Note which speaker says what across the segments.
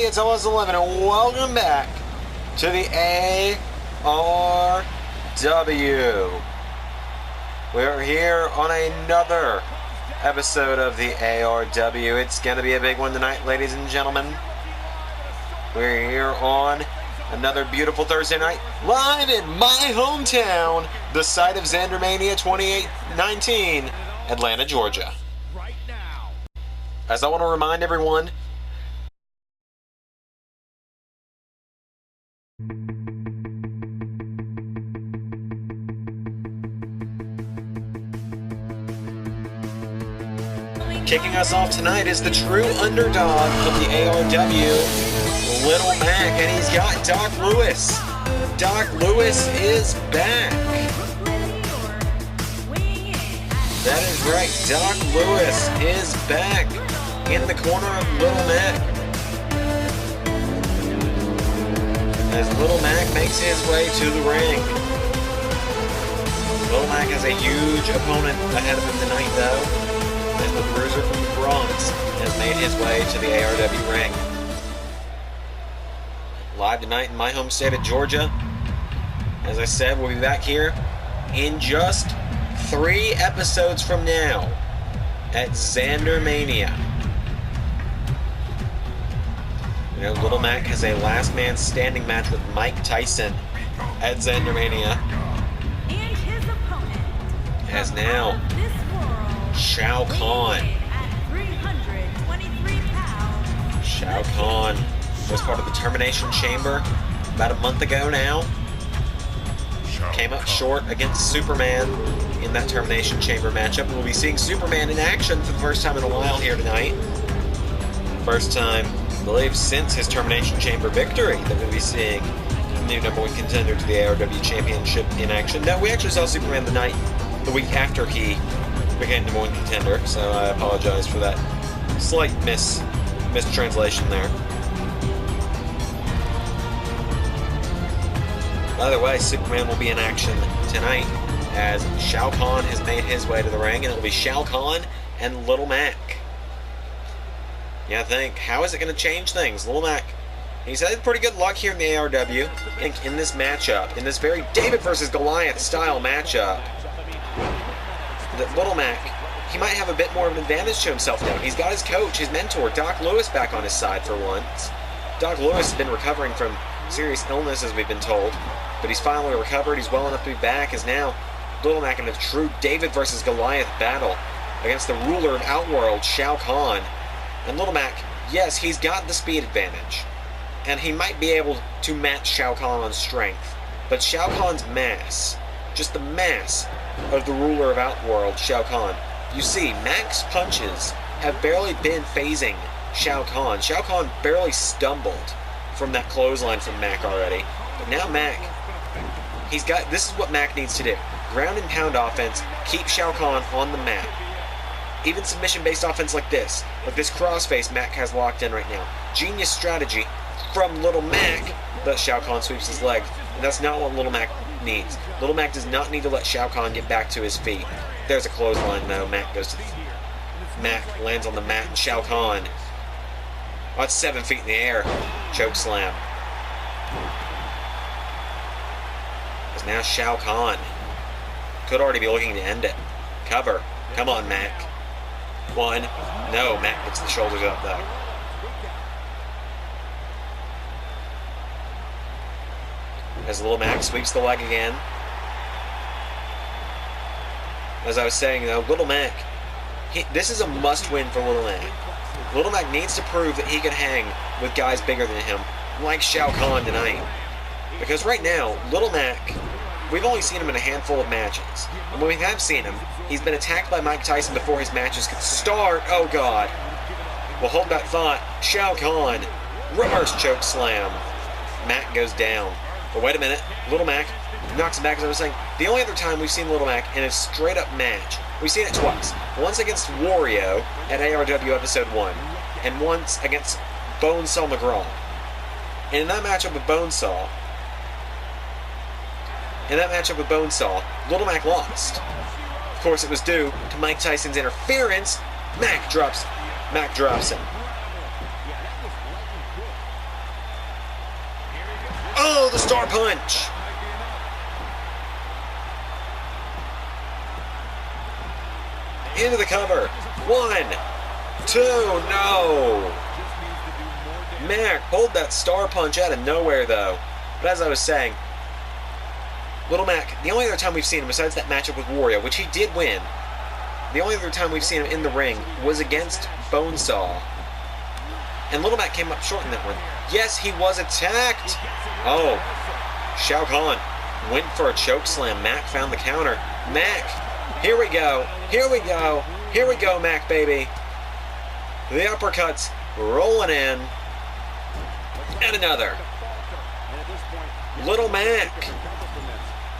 Speaker 1: It's almost 11 and welcome back to the ARW. We're here on another episode of the ARW. It's going to be a big one tonight, ladies and gentlemen. We're here on another beautiful Thursday night, live in my hometown, the site of Xandermania 2819, Atlanta, Georgia. As I want to remind everyone, kicking us off tonight is the true underdog of the ARW, Little Mac, and he's got Doc Lewis. Doc Lewis is back. That is right, Doc Lewis is back in the corner of Little Mac. As Little Mac makes his way to the ring. Little Mac has a huge opponent ahead of him tonight, though, as the bruiser from the Bronx has made his way to the ARW ring. Live tonight in my home state of Georgia. As I said, we'll be back here in just 3 episodes from now at Xandermania. You know, Little Mac has a last man standing match with Mike Tyson at Xandermania.
Speaker 2: And his opponent
Speaker 1: as now Shao Kahn. Shao Kahn was part of the Termination Chamber about a month ago now. Came up short against Superman in that Termination Chamber matchup. We'll be seeing Superman in action for the first time in a while here tonight. First time, I believe, since his Termination Chamber victory that we'll be seeing the new #1 contender to the ARW Championship in action. No, we actually saw Superman the week after he became #1 contender, so I apologize for that slight mistranslation there. By the way, Superman will be in action tonight as Shao Kahn has made his way to the ring, and it'll be Shao Kahn and Little Mac. Yeah, I think, how is it going to change things? Little Mac, he's had pretty good luck here in the ARW. I think in this matchup, in this very David versus Goliath style matchup, that Little Mac, he might have a bit more of an advantage to himself now. He's got his coach, his mentor, Doc Lewis, back on his side for once. Doc Lewis has been recovering from serious illness, as we've been told, but he's finally recovered. He's well enough to be back, as now Little Mac in a true David versus Goliath battle against the ruler of Outworld, Shao Kahn. And Little Mac, yes, he's got the speed advantage, and he might be able to match Shao Kahn on strength, but Shao Kahn's mass, just the mass of the ruler of Outworld, Shao Kahn. You see, Mac's punches have barely been phasing Shao Kahn. Shao Kahn barely stumbled from that clothesline from Mac already. But now Mac, this is what Mac needs to do. Ground and pound offense, keep Shao Kahn on the mat. Even submission-based offense like this crossface Mac has locked in right now. Genius strategy from Little Mac, but Shao Kahn sweeps his leg. And that's not what Little Mac needs. Little Mac does not need to let Shao Kahn get back to his feet. There's a clothesline though. Mac lands on the mat, and Shao Kahn, oh, it's 7 feet in the air. Choke slam. Because now Shao Kahn could already be looking to end it. Cover. Come on, Mac. 1. No, Mac puts the shoulders up though. As Little Mac sweeps the leg again. As I was saying though, Little Mac, this is a must-win for Little Mac. Little Mac needs to prove that he can hang with guys bigger than him, like Shao Kahn tonight. Because right now, Little Mac, we've only seen him in a handful of matches. And when we have seen him, he's been attacked by Mike Tyson before his matches could start. Oh God. Well, hold that thought. Shao Kahn, reverse choke slam. Mac goes down. But wait a minute, Little Mac knocks him back. As I was saying, the only other time we've seen Little Mac in a straight-up match, we've seen it twice. Once against Wario at ARW Episode 1, and once against Bonesaw McGraw. And in that matchup with Bonesaw, Little Mac lost. Of course, it was due to Mike Tyson's interference. Mac drops him. Oh, the star punch! Into the cover. 1, 2, no! Mac pulled that star punch out of nowhere, though. But as I was saying, Little Mac, the only other time we've seen him, besides that matchup with Wario, which he did win, the only other time we've seen him in the ring was against Bonesaw. And Little Mac came up short in that one. Yes, he was attacked! Oh, Shao Kahn went for a choke slam. Mac found the counter. Mac, here we go. Here we go. Here we go, Mac, baby. The uppercuts rolling in. And another. Little Mac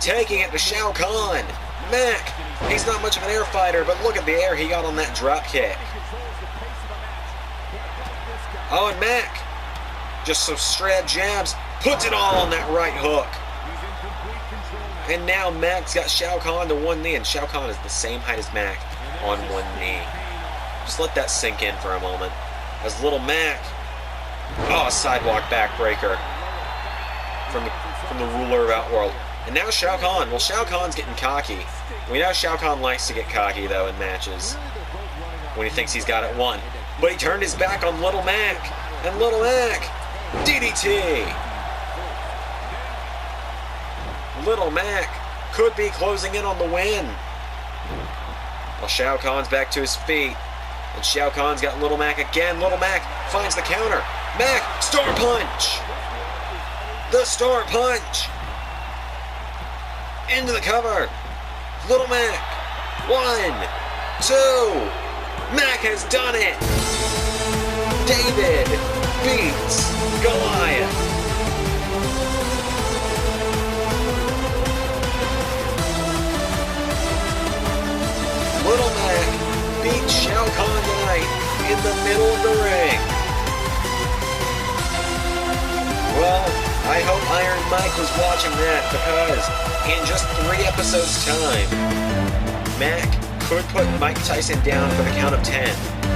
Speaker 1: taking it to Shao Kahn. Mac, he's not much of an air fighter, but look at the air he got on that drop kick. Oh, and Mac, just some straight jabs, puts it all on that right hook. And now Mac's got Shao Kahn to one knee, and Shao Kahn is the same height as Mac on one knee. Just let that sink in for a moment. As Little Mac, oh, a sidewalk backbreaker from the ruler of Outworld. And now Shao Kahn. Well, Shao Kahn's getting cocky. We know Shao Kahn likes to get cocky, though, in matches when he thinks he's got it won. But he turned his back on Little Mac. And Little Mac, DDT. Little Mac could be closing in on the win. Well, Shao Kahn's back to his feet. And Shao Kahn's got Little Mac again. Little Mac finds the counter. Mac, star punch. The star punch. Into the cover. Little Mac. 1, 2. Mac has done it. David beats Goliath. Little Mac beats Shao Kahn tonight in the middle of the ring. Well, I hope Iron Mike was watching that, because in just 3 episodes' time, Mac could put Mike Tyson down for the count of 10,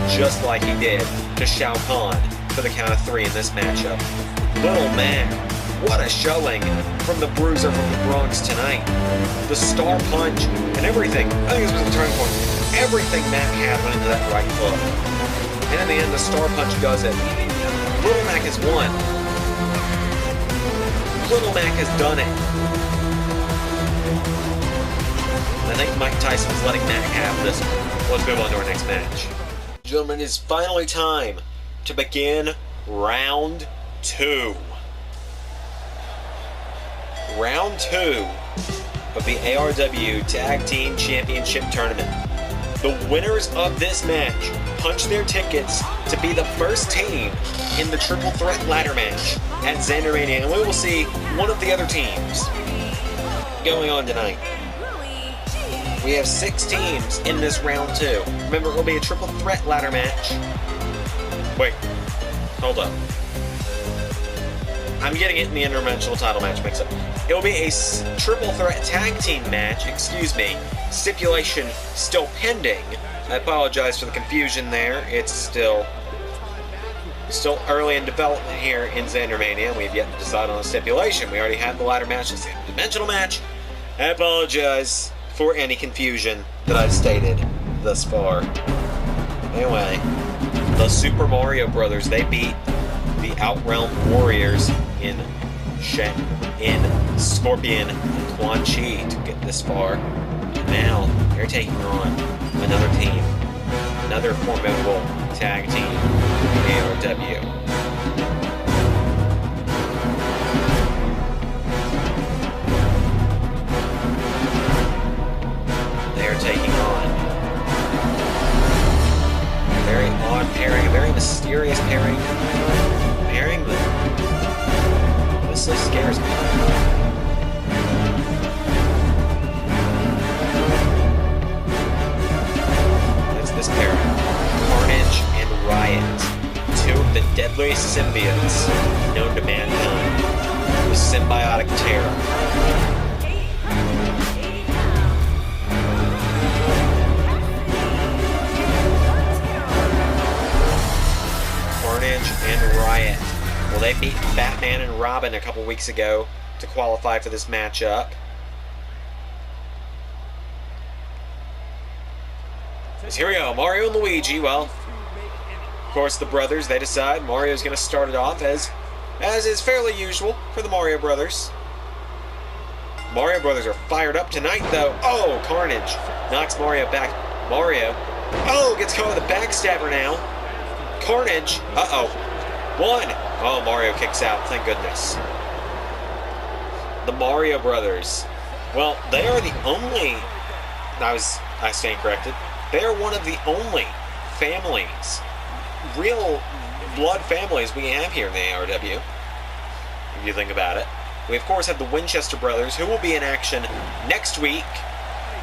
Speaker 1: just like he did to Shao Kahn for the count of 3 in this matchup. Little Mac, what a showing from the Bruiser from the Bronx tonight. The star punch and everything. I think this was the turning point. Everything Mac had went into that right hook. And in the end, the star punch does it. Little Mac has won. Little Mac has done it. I think Mike Tyson's letting Mac have this one. Let's move on to our next match. Gentlemen, it's finally time to begin round 2. Round 2 of the ARW Tag Team Championship Tournament. The winners of this match punch their tickets to be the first team in the Triple Threat Ladder match at Xandermania, and we will see one of the other teams going on tonight. We have 6 teams in this round 2. Remember, it will be a Triple Threat Ladder match. Wait, hold up. I'm getting it in the interdimensional title match mix up. It will be a Triple Threat Tag Team match, excuse me. Stipulation still pending. I apologize for the confusion there. It's still early in development here in Xandermania. We have yet to decide on a stipulation. We already had the ladder match, the dimensional match. I apologize for any confusion that I've stated thus far. Anyway, the Super Mario Brothers, they beat the Outrealm Warriors in Scorpion and Quan Chi to get this far. Now they're taking on another team, another formidable tag team, ARW. They are taking on a very odd pairing, a very mysterious pairing. Pairing that honestly scares me. This pair, Carnage and Riot, 2 of the deadliest symbiotes known to mankind, with symbiotic terror. Carnage and Riot, well, they beat Batman and Robin a couple weeks ago to qualify for this matchup. So here we go, Mario and Luigi. Well, of course, the brothers, they decide Mario's going to start it off as is fairly usual for the Mario brothers. Mario brothers are fired up tonight, though. Oh, Carnage knocks Mario back. Mario, oh, gets caught with a backstabber now. Carnage, uh-oh. One. Oh, Mario kicks out, thank goodness. The Mario brothers. Well, they are the only, I stand corrected, they are one of the only families, real blood families we have here in the ARW, if you think about it. We, of course, have the Winchester brothers, who will be in action next week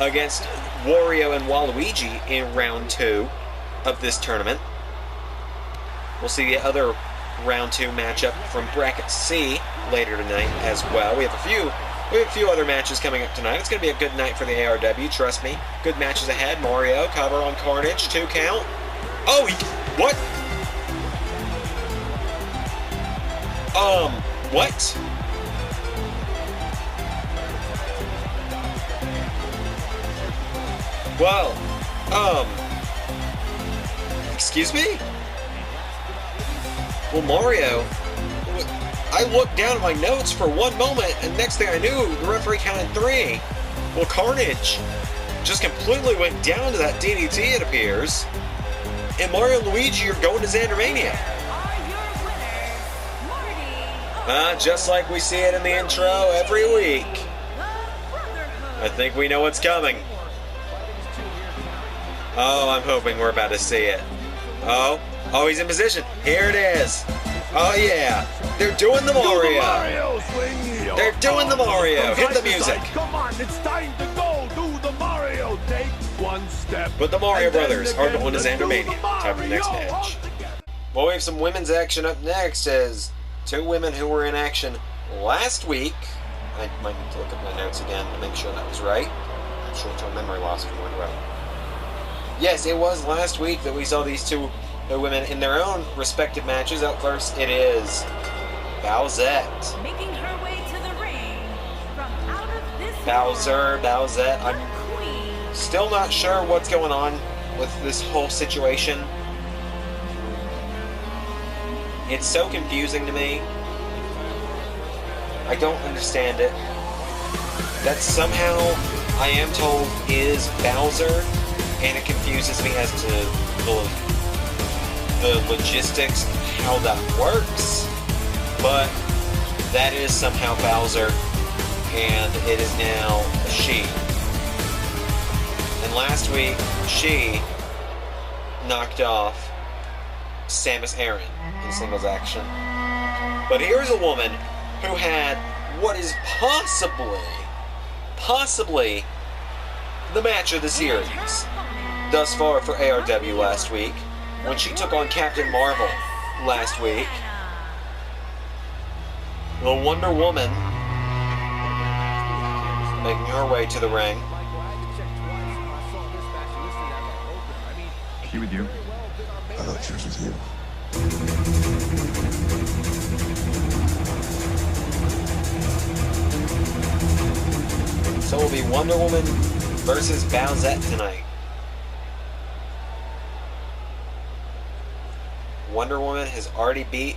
Speaker 1: against Wario and Waluigi in round 2 of this tournament. We'll see the other round 2 matchup from Bracket C later tonight as well. We have a few other matches coming up tonight. It's going to be a good night for the ARW, trust me. Good matches ahead. Mario, cover on Carnage, 2 count. Oh, what? What? Well, excuse me? Well, Mario, I looked down at my notes for one moment, and next thing I knew, the referee counted 3. Well, Carnage just completely went down to that DDT, it appears. And Mario and Luigi are going to Xandermania. Just like we see it in the intro every week. I think we know what's coming. Oh, I'm hoping we're about to see it. Oh, he's in position. Here it is. Oh, yeah. They're doing the Mario. They're doing the Mario. Hit the music.
Speaker 3: Come on, it's time to go. Do the Mario. Take one step.
Speaker 1: But the Mario brothers are going to Xandermania. Time for the next match. Well, we have some women's action up next as 2 women who were in action last week. I might need to look at my notes again to make sure that was right. I'm sure to a memory loss if you weren't right. Yes, it was last week that we saw these 2 women in their own respective matches. Up first, it is Bowsette.
Speaker 2: Making her way to the ring from out of this
Speaker 1: Bowsette. I'm still not sure what's going on with this whole situation. It's so confusing to me. I don't understand it. That somehow, I am told, is Bowser, and it confuses me as to the logistics, how that works, but that is somehow Bowser, and it is now a she. And last week, she knocked off Samus Aran in singles action. But here's a woman who had what is possibly the match of the series thus far for ARW last week, when she took on Captain Marvel last week. The Wonder Woman making her way to the ring.
Speaker 3: She with you?
Speaker 4: I thought she was with you.
Speaker 1: So it will be Wonder Woman versus Bowsette tonight. Wonder Woman has already beat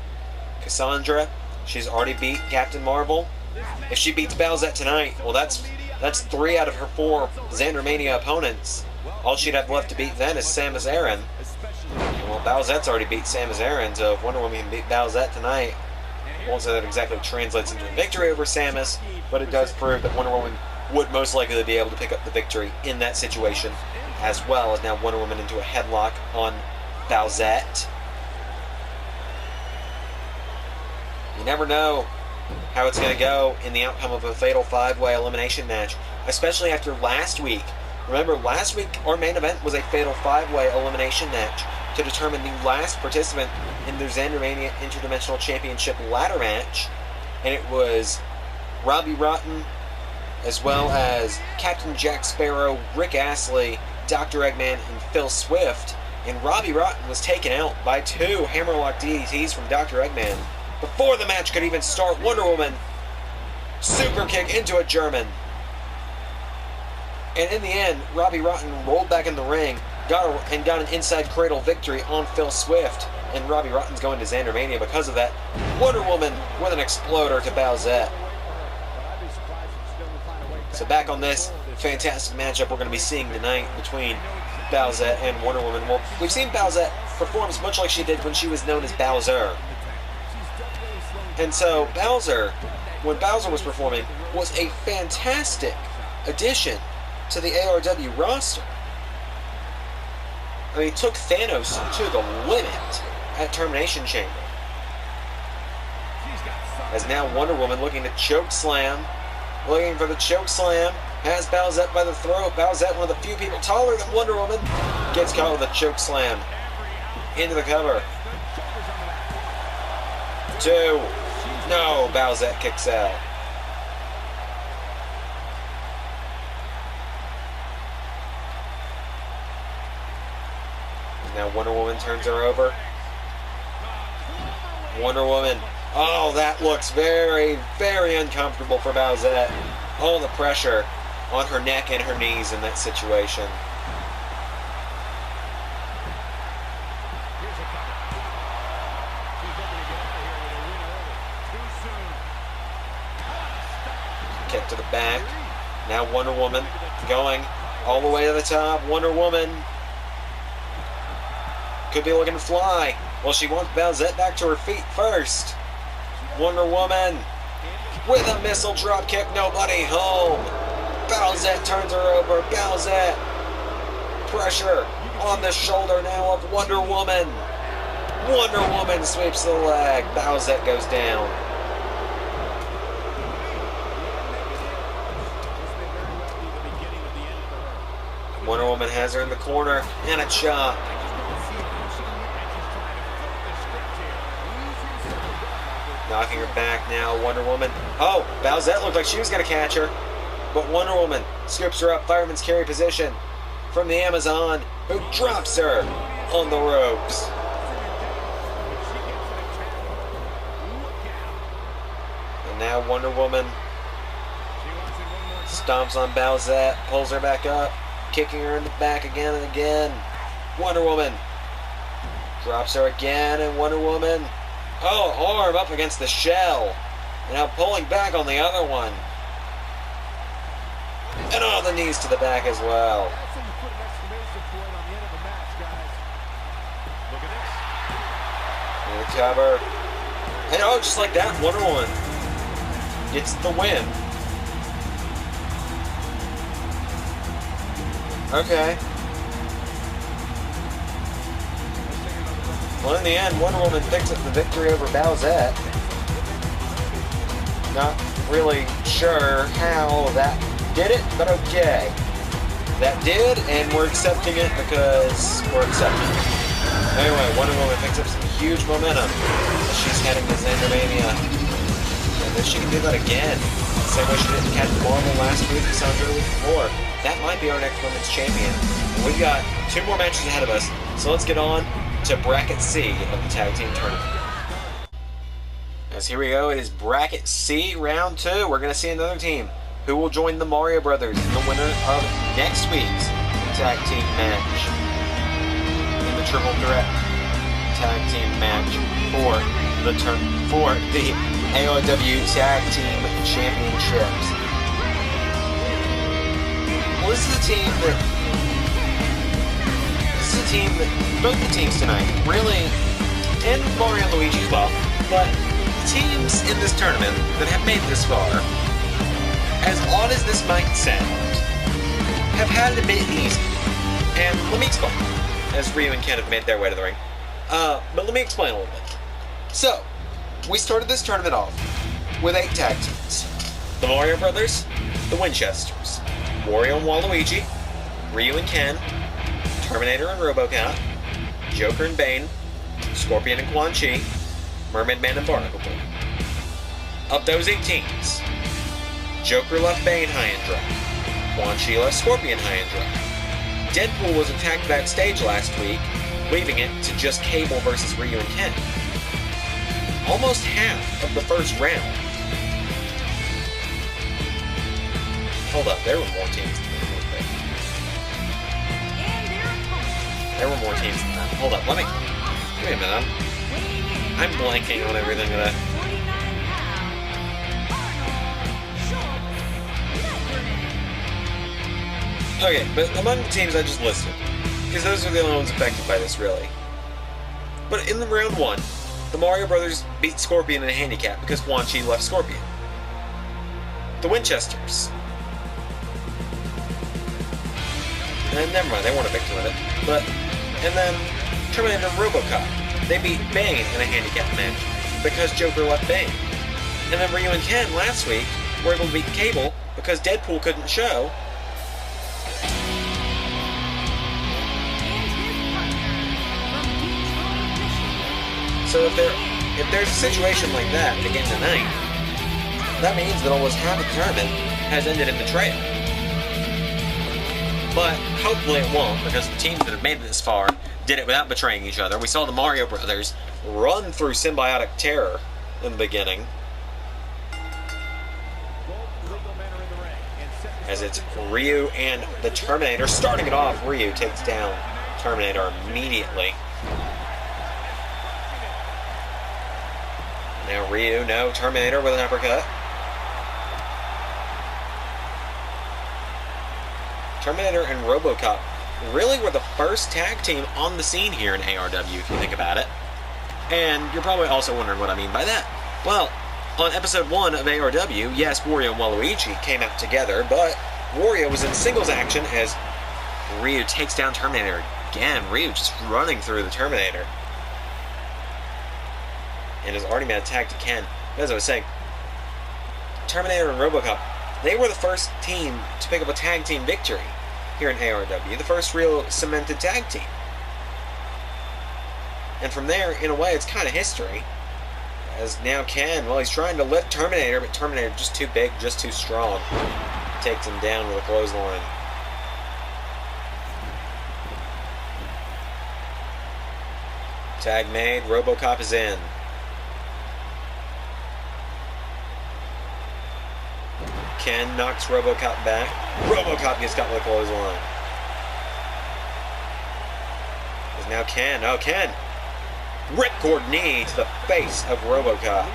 Speaker 1: Cassandra. She's already beat Captain Marvel. If she beats Bowsette tonight, well, that's 3 out of her 4 Xandermania opponents. All she'd have left to beat then is Samus Aran. Well, Bowsette's already beat Samus Aran, so if Wonder Woman can beat Bowsette tonight, I won't say that exactly translates into a victory over Samus, but it does prove that Wonder Woman would most likely be able to pick up the victory in that situation, as well as now Wonder Woman into a headlock on Bowsette. You never know how it's going to go in the outcome of a fatal 5-way elimination match, especially after last week. Remember, last week our main event was a fatal 5-way elimination match to determine the last participant in the Xandermania Interdimensional Championship ladder match, and it was Robbie Rotten, as well as Captain Jack Sparrow, Rick Astley, Dr. Eggman, and Phil Swift. And Robbie Rotten was taken out by 2 hammerlock DDTs from Dr. Eggman. Before the match could even start, Wonder Woman super kick into a German. And in the end, Robbie Rotten rolled back in the ring, got an inside cradle victory on Phil Swift. And Robbie Rotten's going to Xandermania because of that. Wonder Woman with an exploder to Bowsette. So back on this fantastic matchup we're going to be seeing tonight between Bowsette and Wonder Woman. Well, we've seen Bowsette perform much like she did when she was known as Bowser. And so Bowser, when Bowser was performing, was a fantastic addition to the ARW roster. I mean, he took Thanos to the limit at Termination Chamber. As now Wonder Woman looking to choke slam. Looking for the choke slam. Has Bowsette by the throat. Bowsette, one of the few people taller than Wonder Woman, gets caught with a choke slam. Into the cover. 2. No, Bowsette kicks out. Now Wonder Woman turns her over. Wonder Woman. Oh, that looks very, very uncomfortable for Bowsette. All the pressure on her neck and her knees in that situation. Kick to the back. Now Wonder Woman going all the way to the top. Wonder Woman could be looking to fly. Well, she wants Bowsette back to her feet first. Wonder Woman with a missile drop kick. Nobody home. Bowsette turns her over. Bowsette. Pressure on the shoulder now of Wonder Woman. Wonder Woman sweeps the leg. Bowsette goes down. Wonder Woman has her in the corner and a chop. Knocking her back now, Wonder Woman. Oh, Bowsette looked like she was going to catch her. But Wonder Woman scoops her up, fireman's carry position from the Amazon, who drops her on the ropes. And now Wonder Woman stomps on Bowsette, pulls her back up, kicking her in the back again and again. Wonder Woman drops her again, and Wonder Woman, oh, arm up against the shell. And now pulling back on the other one. And all the knees to the back as well. And the cover. And oh, just like that, Wonder Woman gets the win. Okay. Well, in the end, Wonder Woman picks up the victory over Bowsette. Not really sure how that did it, but okay. That did, and we're accepting it because we're accepting it. Anyway, Wonder Woman picks up some huge momentum as she's heading to Xandermania. And if she can do that again, same way she did in Captain Marvel last week, we saw her the week before, that might be our next women's champion. And we've got 2 more matches ahead of us, so let's get on to Bracket C of the Tag Team Tournament. As here we go, it is Bracket C, Round 2. We're going to see another team who will join the Mario Brothers in the winner of next week's Tag Team match. In the Triple Threat Tag Team match for the ARW Tag Team Championships. Well, this is a team that both the teams tonight, really, and Mario and Luigi as well, but teams in this tournament that have made this far, as odd as this might sound, have had it a bit easy. And let me explain, as Ryu and Ken have made their way to the ring. But let me explain a little bit. So, we started this tournament off with 8 tag teams. The Mario Brothers, the Winchesters, Wario and Waluigi, Ryu and Ken, Terminator and Robocop, Joker and Bane, Scorpion and Quan Chi, Mermaid Man and Barnacle Boy. Of those 8 teams, Joker left Bane high and dry. Quan Chi left Scorpion high and dry. Deadpool was attacked backstage last week, leaving it to just Cable versus Ryu and Ken. almost half of the first round. Hold up, there were more teams than that.
Speaker 2: And their opponent,
Speaker 1: There were more teams than that. Hold up, let me... Wait a minute, I'm blanking on everything that
Speaker 2: 49 pounds, Arnold Schwarzenegger.
Speaker 1: Okay, but among the teams I just listed, because those are the only ones affected by this, really. But in the round 1, the Mario Brothers beat Scorpion in a handicap because Quan Chi left Scorpion. The Winchesters. And never mind, they weren't a victim of it. And then Terminator Robocop. They beat Bane in a handicap match because Joker left Bane. And then Ryu and Ken last week were able to beat Cable because Deadpool couldn't show. So if there's a situation like that again tonight, that means that almost half the tournament has ended in betrayal. But hopefully it won't, because the teams that have made it this far did it without betraying each other. We saw the Mario Brothers run through symbiotic terror in the beginning, as it's Ryu and the Terminator. Starting it off, Ryu takes down Terminator immediately. Now Ryu, no, Terminator with an uppercut. Terminator and Robocop really were the first tag team on the scene here in ARW, if you think about it. And you're probably also wondering what I mean by that. Well, on episode 1 of ARW, yes, Wario and Waluigi came out together, but Wario was in singles action as Ryu takes down Terminator again. Ryu just running through the Terminator. And has already made a tag to Ken. As I was saying, Terminator and Robocop, they were the first team to pick up a tag team victory here in ARW. The first real cemented tag team. And from there, in a way, it's kind of history. As now Ken, well, he's trying to lift Terminator, but Terminator just too big, just too strong. Takes him down with a clothesline. Tag made, Robocop is in. Ken knocks Robocop back. Robocop gets caught with a clothesline. There's now Ken. Oh, Ken! Ripcord knee to the face of Robocop.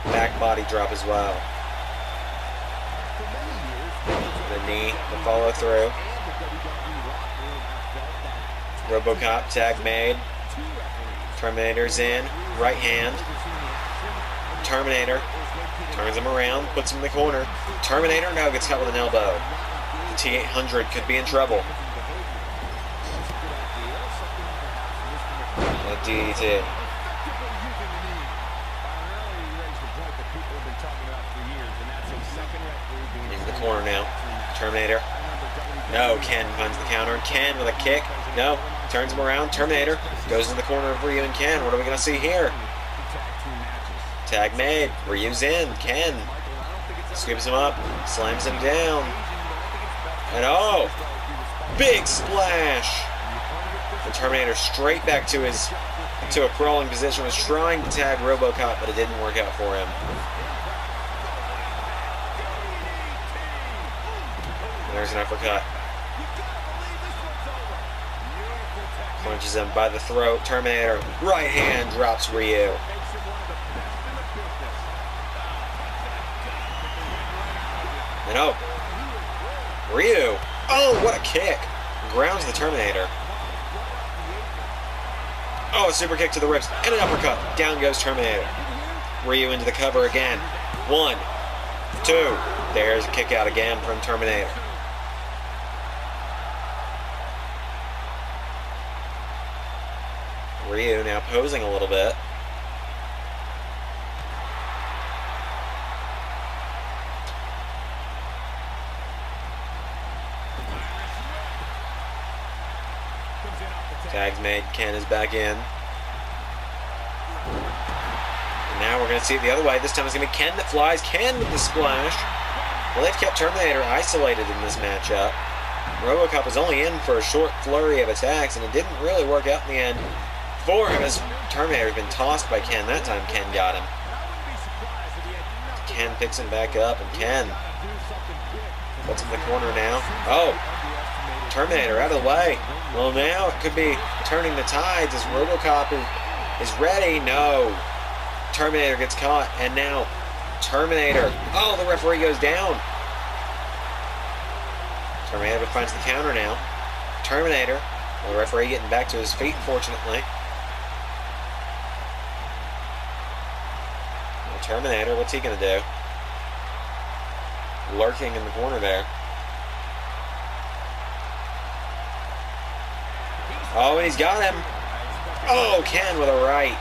Speaker 1: Back body drop as well. The knee, the follow through. Robocop tag made. Terminator's in, right hand. Terminator turns him around, puts him in the corner. Terminator now gets caught with an elbow. The T-800 could be in trouble. A DDT. Into the corner now. Terminator. No, Ken finds the counter. Ken with a kick. No. Turns him around. Terminator goes in the corner of Ryu and Ken. What are we going to see here? Tag made. Ryu's in. Ken scoops him up. Slams him down. And oh! Big splash! The Terminator straight back to a crawling position. Was trying to tag Robocop, but it didn't work out for him. There's an uppercut. Punches him by the throat. Terminator, right hand, drops Ryu. And oh, Ryu. Oh, what a kick. Grounds the Terminator. Oh, a super kick to the ribs. And an uppercut. Down goes Terminator. Ryu into the cover again. 1, 2. There's a kick out again from Terminator. Ryu now posing a little bit. Tag's made. Ken is back in. And now we're going to see it the other way. This time it's going to be Ken that flies. Ken with the splash. Well, they've kept Terminator isolated in this matchup. Robocop was only in for a short flurry of attacks, and it didn't really work out in the end for him, as Terminator's been tossed by Ken. That time Ken got him. Ken picks him back up, and Ken puts him in the corner now. Oh, Terminator out of the way. Well, now it could be turning the tides as Robocop is ready. No. Terminator gets caught, and now Terminator. Oh, the referee goes down. Terminator finds the counter now. Terminator. Well, the referee getting back to his feet, fortunately. Well, Terminator, what's he going to do? Lurking in the corner there. Oh, and he's got him. Oh, Ken with a right.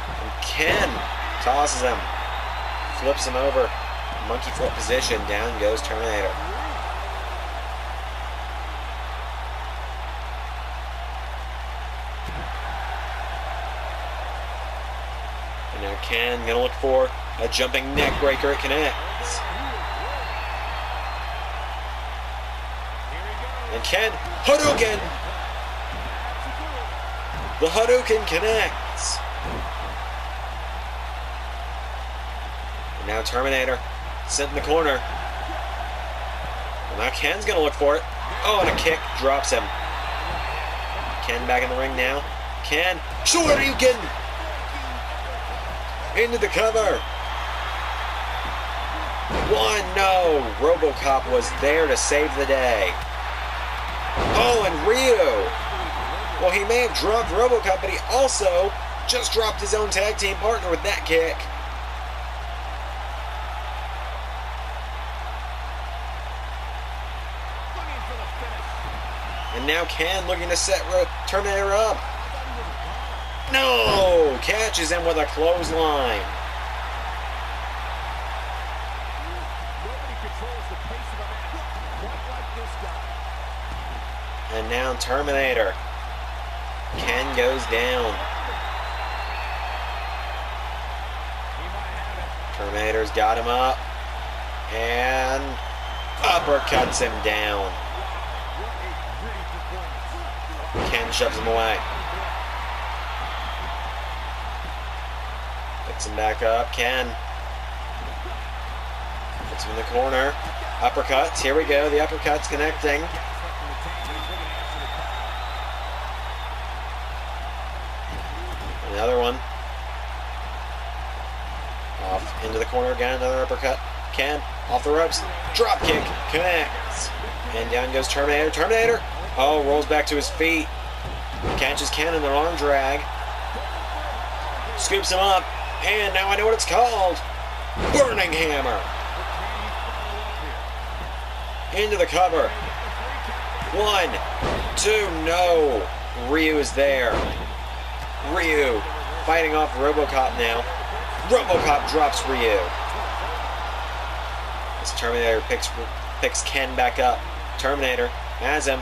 Speaker 1: And Ken tosses him. Flips him over. Monkey flip position. Down goes Terminator. And now Ken going to look for a jumping neck breaker. It connects. And Ken, Hadouken! The Hadouken connects. And now Terminator sent in the corner. Well, now Ken's going to look for it. Oh, and a kick drops him. Ken back in the ring now. Ken, Shoryuken! Into the cover. One, no. Robocop was there to save the day. Oh, and Ryu. Well, he may have dropped Robocop, but he also just dropped his own tag team partner with that kick. And now Ken looking to set Terminator up. No! Catches him with a clothesline. And now Terminator. Ken goes down. Terminator's got him up. And uppercuts him down. Ken shoves him away. Picks him back up. Ken puts him in the corner. Uppercuts. Here we go. The uppercuts connecting. Another one. Off into the corner again. Another uppercut. Ken off the ropes. Drop kick. Connects. And down goes Terminator. Terminator. Oh, rolls back to his feet. Catches Ken in an arm drag. Scoops him up. And now I know what it's called. Burning Hammer. Into the cover. 1, 2, no. Ryu is there. Ryu fighting off Robocop now. Robocop drops Ryu. As Terminator picks Ken back up. Terminator has him.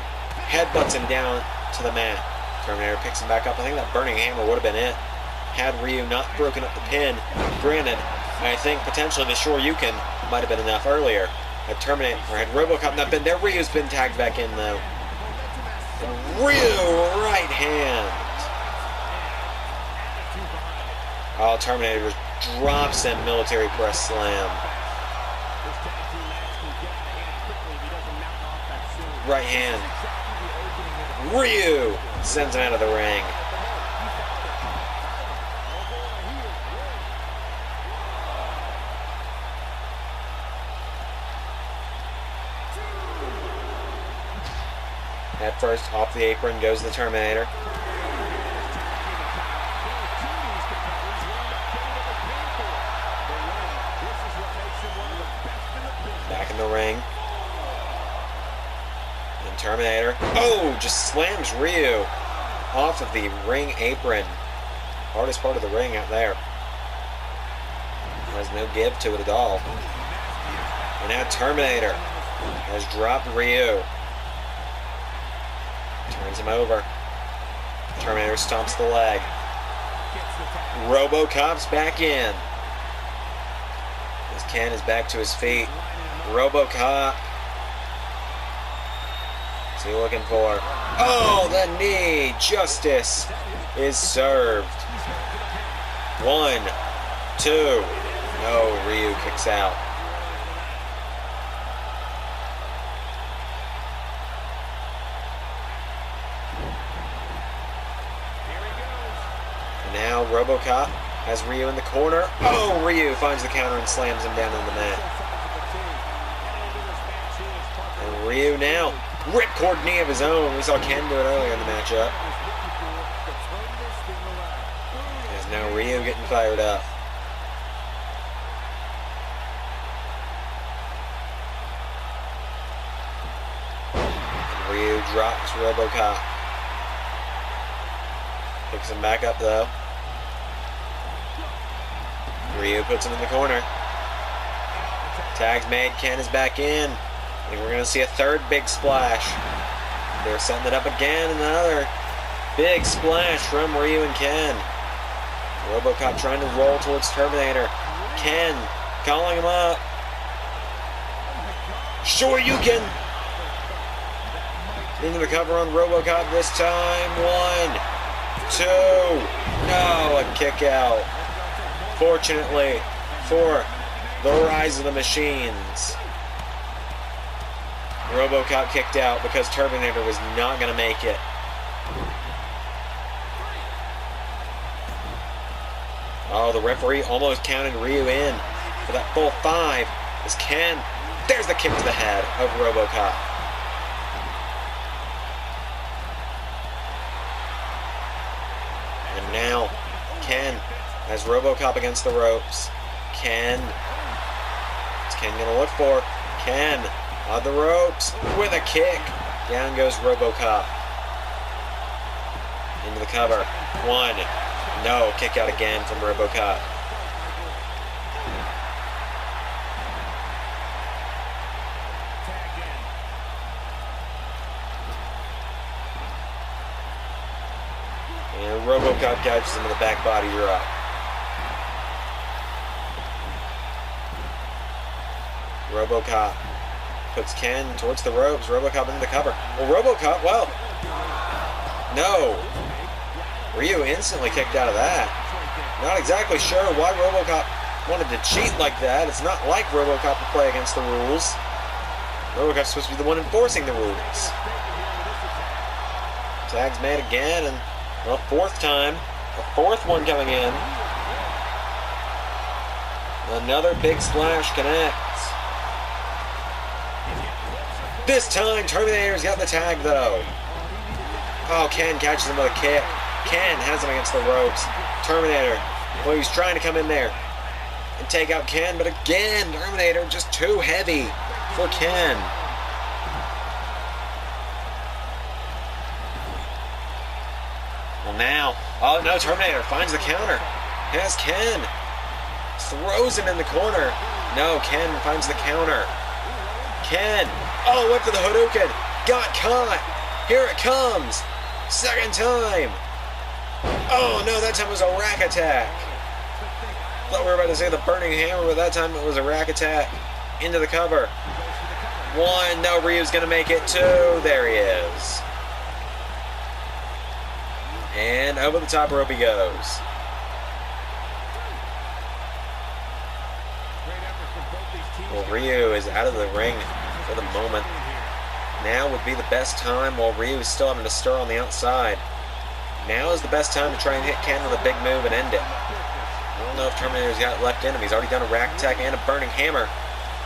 Speaker 1: Headbutts him down to the mat. Terminator picks him back up. I think that burning hammer would have been it. Had Ryu not broken up the pin. Granted, I think potentially the Shoryuken might have been enough earlier. Had Robocop not been there, Ryu's been tagged back in though. And Ryu, right hand. Oh, Terminator drops him, military press slam. Right hand. Ryu sends him out of the ring. Head first, off the apron goes the Terminator. Back in the ring. And Terminator, oh, just slams Ryu off of the ring apron. Hardest part of the ring out there. Has no give to it at all. And now Terminator has dropped Ryu. Turns him over. Terminator stomps the leg. Robocop's back in. As Ken is back to his feet. Robocop What's he looking for? Oh, the knee! Justice is served. 1, 2. No, Ryu kicks out. Now Robocop has Ryu in the corner. Oh, Ryu finds the counter and slams him down on the mat. And Ryu now, ripcord knee of his own. We saw Ken do it earlier in the matchup. As now Ryu getting fired up. And Ryu drops Robocop. Picks him back up though. Ryu puts him in the corner. Tag's made. Ken is back in. I think we're going to see a third big splash. They're setting it up again. Another big splash from Ryu and Ken. Robocop trying to roll towards Terminator. Ken calling him up. Shoryuken. Into the cover on Robocop this time. 1, 2. No, a kick out. Fortunately for the Rise of the Machines, Robocop kicked out because Terminator was not going to make it. Oh, the referee almost counted Ryu in for that full 5. As Ken, there's the kick to the head of Robocop. And now, Ken has Robocop against the ropes. Ken. What's Ken gonna look for? Ken on the ropes with a kick. Down goes Robocop. Into the cover. 1. No. Kick out again from Robocop. And Robocop catches him in the back body drop. Robocop puts Ken towards the ropes. Robocop into the cover. Well, Robocop, well, no. Ryu instantly kicked out of that. Not exactly sure why Robocop wanted to cheat like that. It's not like Robocop to play against the rules. Robocop's supposed to be the one enforcing the rules. Tag's made again, and well, 4th time. A 4th one coming in. Another big splash connects. This time, Terminator's got the tag, though. Oh, Ken catches him with a kick. Ken has him against the ropes. Terminator, well, he's trying to come in there and take out Ken, but again, Terminator just too heavy for Ken. Well, now, oh no, Terminator finds the counter. Has Ken. Throws him in the corner. No, Ken finds the counter. Ken. Oh, went for the Hadouken. Got caught. Here it comes. 2nd time. Oh, no, that time it was a rack attack. Thought we were about to say the burning hammer, but that time it was a rack attack. Into the cover. 1. No, Ryu's going to make it. 2. There he is. And over the top rope he goes. Well, Ryu is out of the ring for the moment. Now would be the best time while Ryu is still having to stir on the outside. Now is the best time to try and hit Ken with a big move and end it. I don't know if Terminator's got it left in him. He's already done a rack attack and a burning hammer.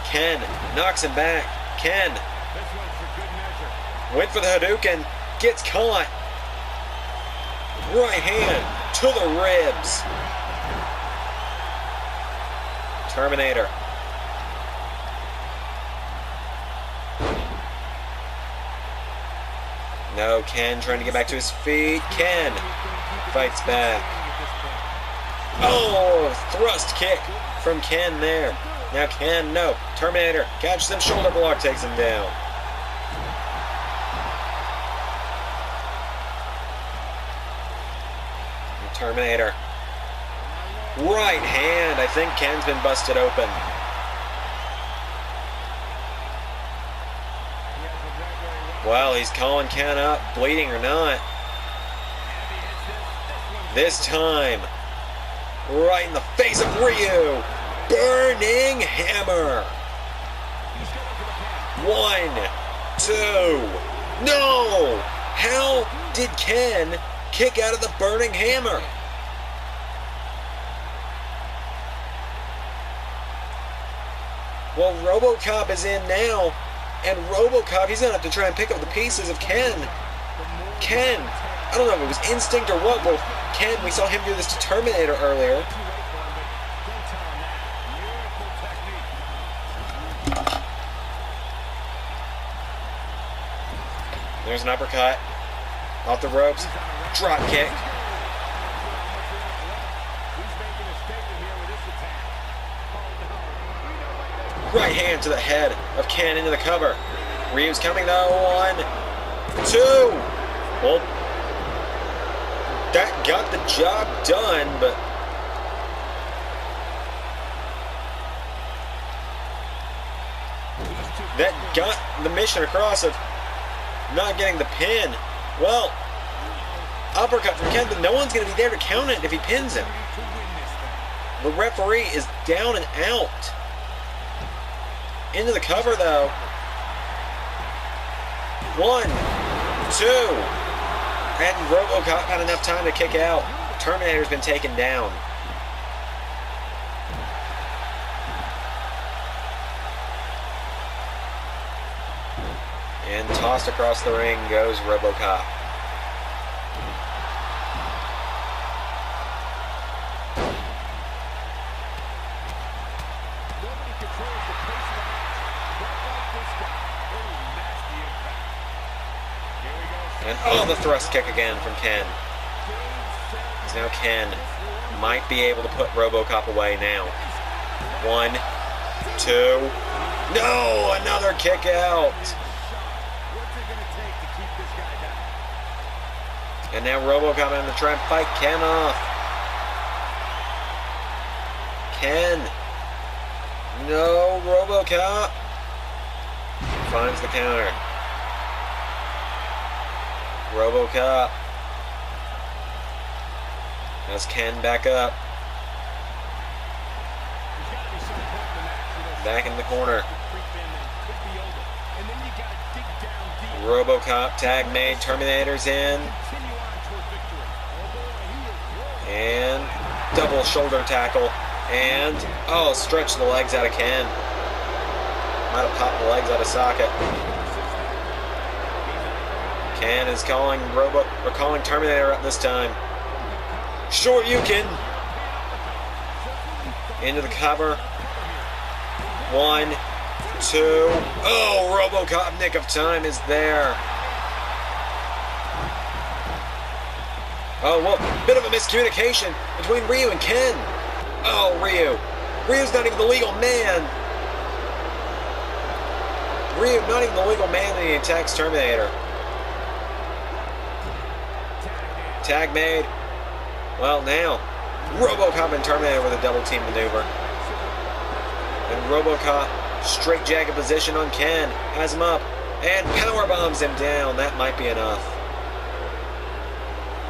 Speaker 1: Ken knocks him back. Ken went for the Hadouken. Gets caught. Right hand to the ribs. Terminator. No, Ken trying to get back to his feet. Ken fights back. Oh, thrust kick from Ken there. Now Ken, no. Terminator catches him, shoulder block, takes him down. Terminator. Right hand. I think Ken's been busted open. Well, he's calling Ken up, bleeding or not. This time, right in the face of Ryu. Burning hammer. 1, 2. No! How did Ken kick out of the burning hammer? Well, Robocop is in now, and Robocop, he's going to have to try and pick up the pieces of Ken. Ken, I don't know if it was instinct or what, but Ken, we saw him do this to Terminator earlier. There's an uppercut. Off the ropes. Drop kick. Right hand to the head of Ken into the cover. Ryu's coming though. 1, 2. Well, that got the job done, but that got the mission across of not getting the pin. Well, uppercut from Ken, but no one's going to be there to count it if he pins him. The referee is down and out. Into the cover, though. 1, 2. And Robocop had enough time to kick out. Terminator's been taken down. And tossed across the ring goes Robocop. And oh, the thrust kick again from Ken. Now Ken might be able to put Robocop away now. 1, 2. No, another kick out. And now Robocop having to try and fight Ken off. Ken. No, Robocop. Finds the counter. Robocop. Has Ken back up. Back in the corner. Robocop tag made. Terminator's in. And double shoulder tackle. And, oh, stretch the legs out of Ken. Might have popped the legs out of socket. Ken is calling Terminator up this time. Sure, Ryu Ken. Into the cover. 1, 2. Oh, Robocop nick of time is there. Oh, well, bit of a miscommunication between Ryu and Ken. Oh, Ryu. Ryu's not even the legal man. Ryu, not even the legal man, and he attacks Terminator. Tag made. Well, now, Robocop and Terminator with a double team maneuver. And Robocop, straight jacket position on Ken, has him up, and power bombs him down. That might be enough.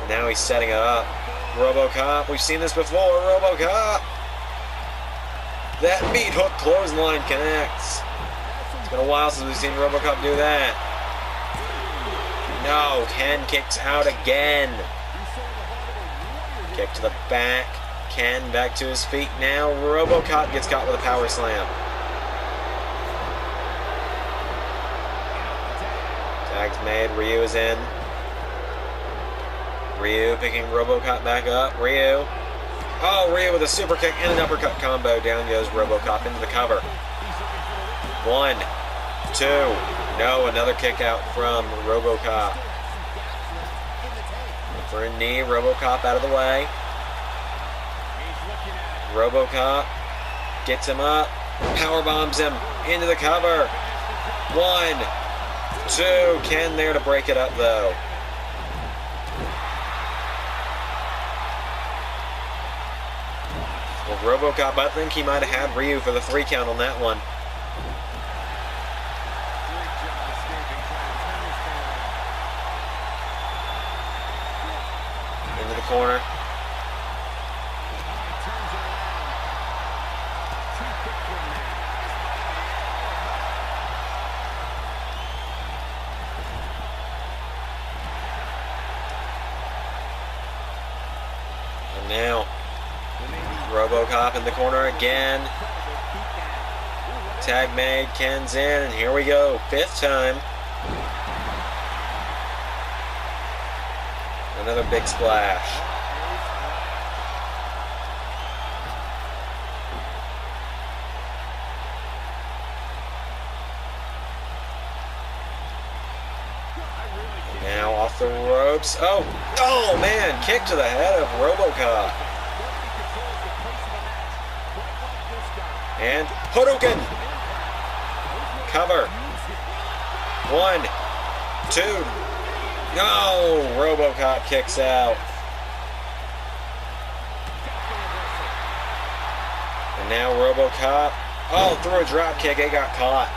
Speaker 1: Now he's setting it up. Robocop, we've seen this before. Robocop. That meat hook clothesline connects. It's been a while since we've seen Robocop do that. No, Ken kicks out again. Kick to the back. Ken back to his feet now. Robocop gets caught with a power slam. Tag's made. Ryu is in. Ryu picking Robocop back up. Ryu. Oh, Ryu with a super kick and an uppercut combo. Down goes Robocop into the cover. 1, 2. No, another kick out from Robocop. For a knee, Robocop out of the way. Robocop gets him up. Power bombs him into the cover. 1, 2. Ken there to break it up though. Well, Robocop, I think he might have had Ryu for the 3 count on that one. corner. And now, Robocop in the corner again. Tag made, Ken's in, and here we go. 5th time. Another big splash. Now off the ropes. Oh man, kick to the head of Robocop. And Hadouken. Cover. 1, 2. No, Robocop kicks out. And now Robocop. Oh, through a drop kick, it got caught.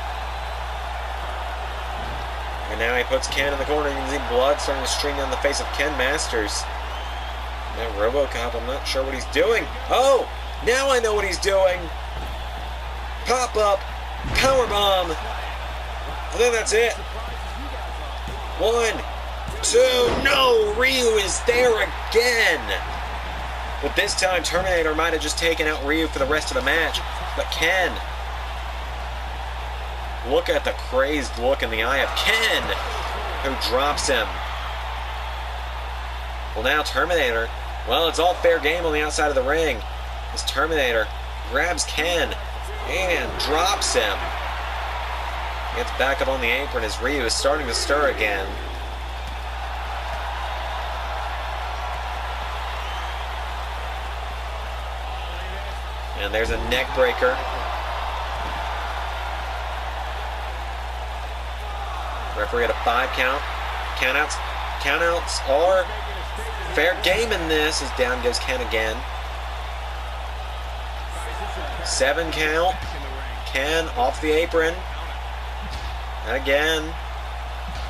Speaker 1: And now he puts Ken in the corner. You can see blood starting to stream down the face of Ken Masters. Now Robocop, I'm not sure what he's doing. Oh, now I know what he's doing. Pop up, powerbomb. I think that's it. 1, 2, no, Ryu is there again. But this time Terminator might have just taken out Ryu for the rest of the match. But Ken, look at the crazed look in the eye of Ken, who drops him. Well, now Terminator, well, it's all fair game on the outside of the ring. As Terminator grabs Ken and drops him. Gets back up on the apron as Ryu is starting to stir again. And there's a neck breaker. Referee at a 5 count. Countouts are fair game in this as down goes Ken again. 7 count. Ken off the apron. And again.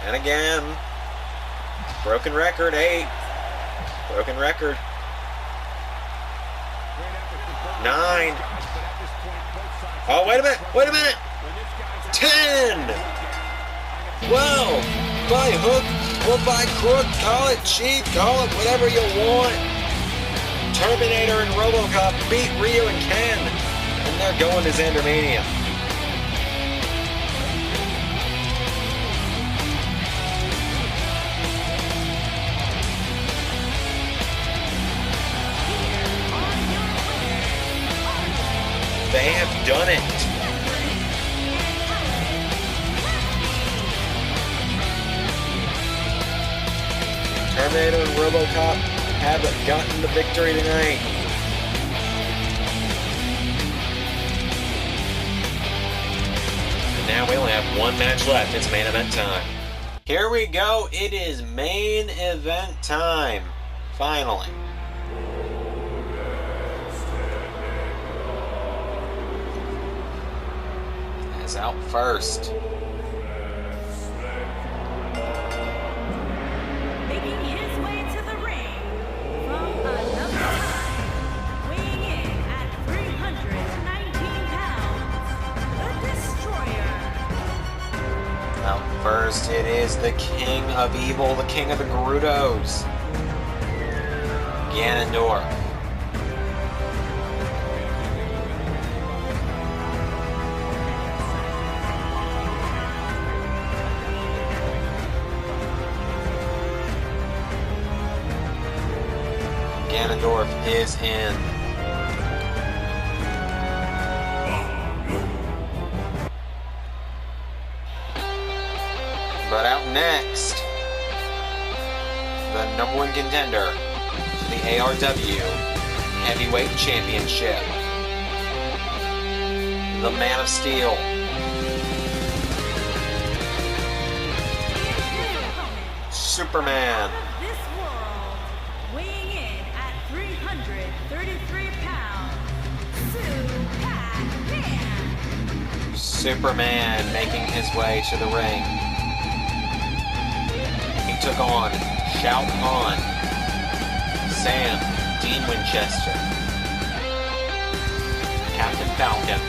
Speaker 1: And again. Broken record, 8. Broken record. 9. Oh, wait a minute. 10. Well, by hook or by crook, call it cheap, call it whatever you want. Terminator and Robocop beat Ryu and Ken, and they're going to Xandermania. They have done it. Terminator and Robocop have gotten the victory tonight. And now we only have 1 match left. It's main event time. Here we go. It is main event time. Finally. Is out first.
Speaker 2: Making his way to the ring from another time, weighing in at 319 pounds, the Destroyer.
Speaker 1: Out first, it is the King of Evil, the King of the Gerudos, Ganondorf. Ganondorf is in. But out next, the #1 contender to the ARW Heavyweight Championship, the Man of Steel, Superman.
Speaker 2: This world, weighing in at 333 pounds, Superman.
Speaker 1: Superman making his way to the ring. He took on Shao Kahn, Sam, Dean Winchester, Captain Falcon,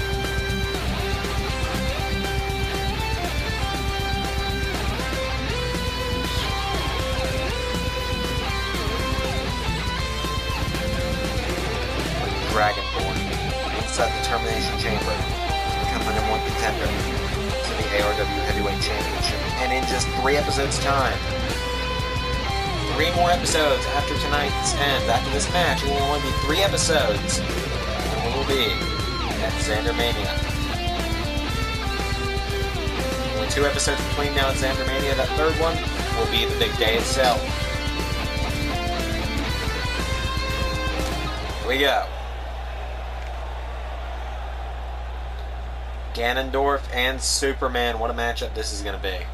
Speaker 1: Dragonborn, inside the Termination Chamber, to become the #1 contender to the ARW Heavyweight Championship. And in just 3 episodes' time, 3 more episodes after tonight's end, after this match, it will only be 3 episodes, and we will be at Xandermania. Only 2 episodes between now and Xandermania. That 3rd one will be the big day itself. Here we go. Ganondorf and Superman. What a matchup this is going to be.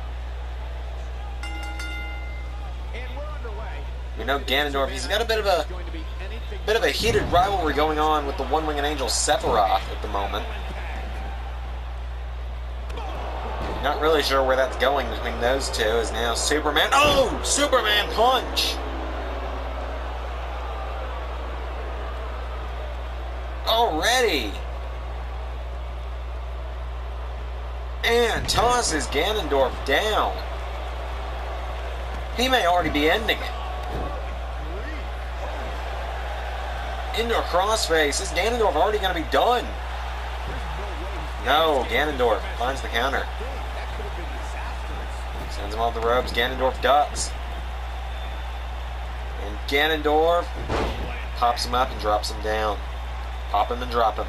Speaker 1: We know Ganondorf, he's got a bit of a heated rivalry going on with the one-winged angel Sephiroth at the moment. Not really sure where that's going between those two, as now Superman... Oh! Superman punch! Already! And tosses Ganondorf down. He may already be ending it. Into a crossface. Is Ganondorf already going to be done? No, Ganondorf finds the counter. Sends him off the ropes. Ganondorf ducks. And Ganondorf pops him up and drops him down. Pop him and drop him.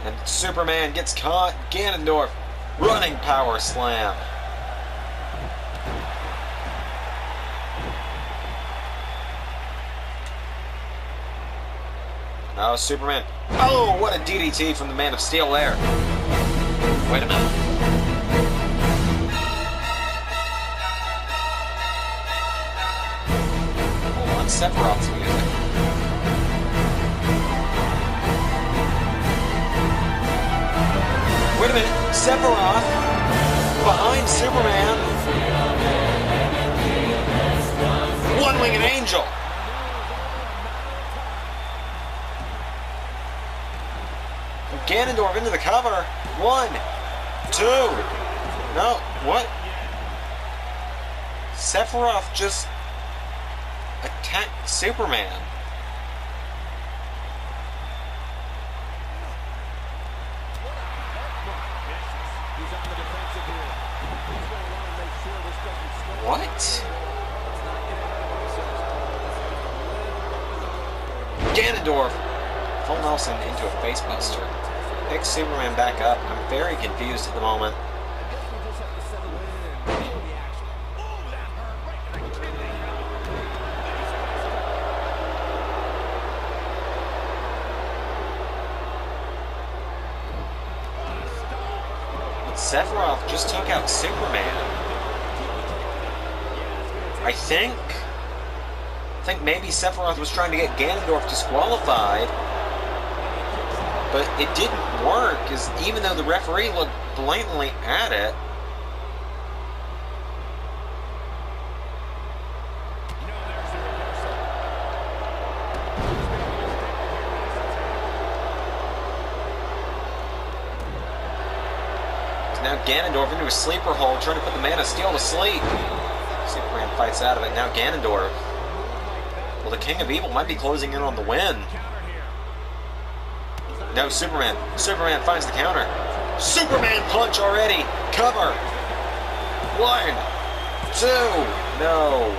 Speaker 1: And Superman gets caught. Ganondorf running power slam. Oh, Superman. Oh, what a DDT from the Man of Steel there. Wait a minute. Hold on, Sephiroth's music. Wait a minute. Sephiroth behind Superman. One-winged angel. Ganondorf into the cover. 1, 2. No, what? Sephiroth just attacked Superman. What? Ganondorf. Full Nelson into a facebuster. Picks Superman back up. I'm very confused at the moment. Sephiroth just took out Superman. I think maybe Sephiroth was trying to get Ganondorf disqualified, but it didn't work, because even though the referee looked blatantly at it, now Ganondorf into a sleeper hold, trying to put the Man of Steel to sleep. Superman fights out of it. Now Ganondorf. Well, the King of Evil might be closing in on the win. No, Superman. Superman finds the counter. Superman punch already. Cover. 1, 2. No.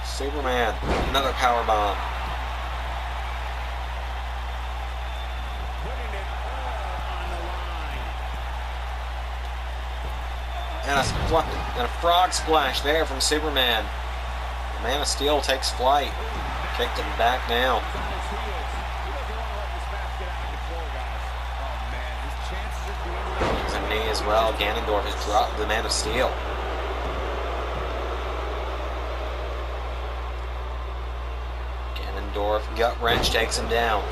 Speaker 1: Superman, another power bomb. And a frog splash there from Superman. The Man of Steel takes flight. Kicked it back now. There's a knee as well. Ganondorf has dropped the Man of Steel. Gut wrench takes him down.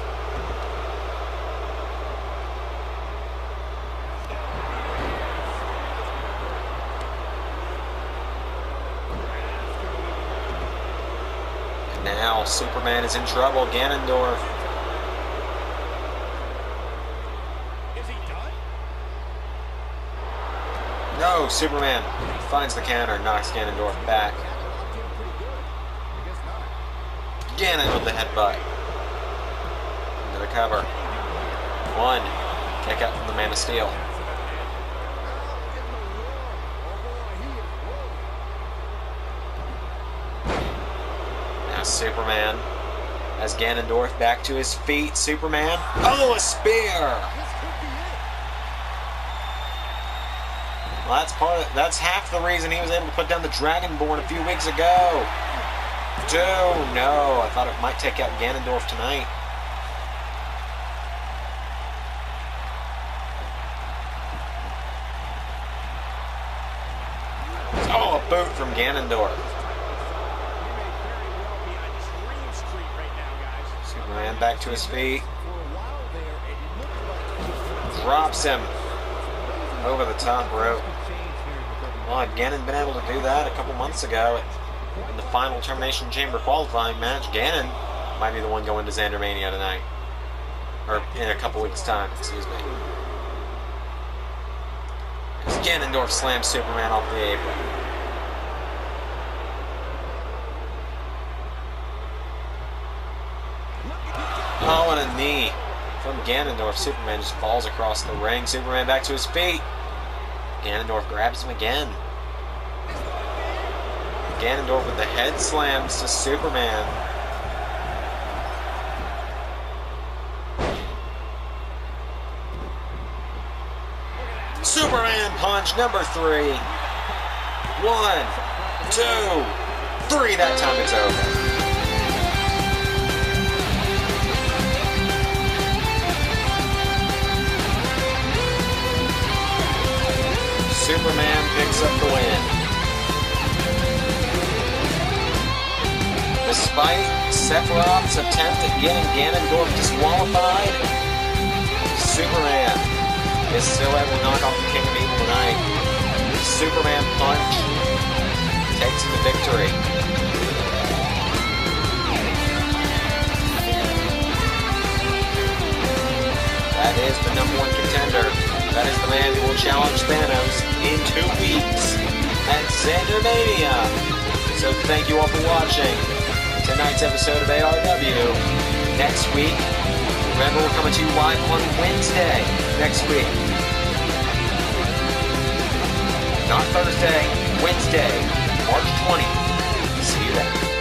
Speaker 1: And now Superman is in trouble. Ganondorf.
Speaker 3: Is he done?
Speaker 1: No, Superman finds the counter, knocks Ganondorf back. Ganon with the headbutt. Into the cover. One. Kick out from the Man of Steel. Now Superman has Ganondorf back to his feet. Superman. Oh, a spear! Well, that's half the reason he was able to put down the Dragonborn a few weeks ago. Oh no, I thought it might take out Ganondorf tonight. Oh, a boot from Ganondorf. Superman back to his feet. Drops him over the top rope. Well, had Ganon been able to do that a couple months ago in the final Termination Chamber qualifying match, Ganon might be the one going to Xandermania tonight. Or in a couple weeks' time, excuse me. As Ganondorf slams Superman off the apron. Oh, and a knee from Ganondorf. Superman just falls across the ring. Superman back to his feet. Ganondorf grabs him again. Ganondorf with the head slams to Superman. Superman punch number 3. 1, 2, 3. That time it's over. Superman picks up the win. Despite Sephiroth's attempt at getting Ganondorf disqualified, Superman is still able to knock off the King of Evil tonight. Superman punch takes him to victory. That is the #1 contender. That is the man who will challenge Thanos in 2 weeks at Xandermania. So thank you all for watching tonight's episode of ARW. Next week, remember we're coming to you live on Wednesday next week. Not Thursday, Wednesday, March 20th. See you then.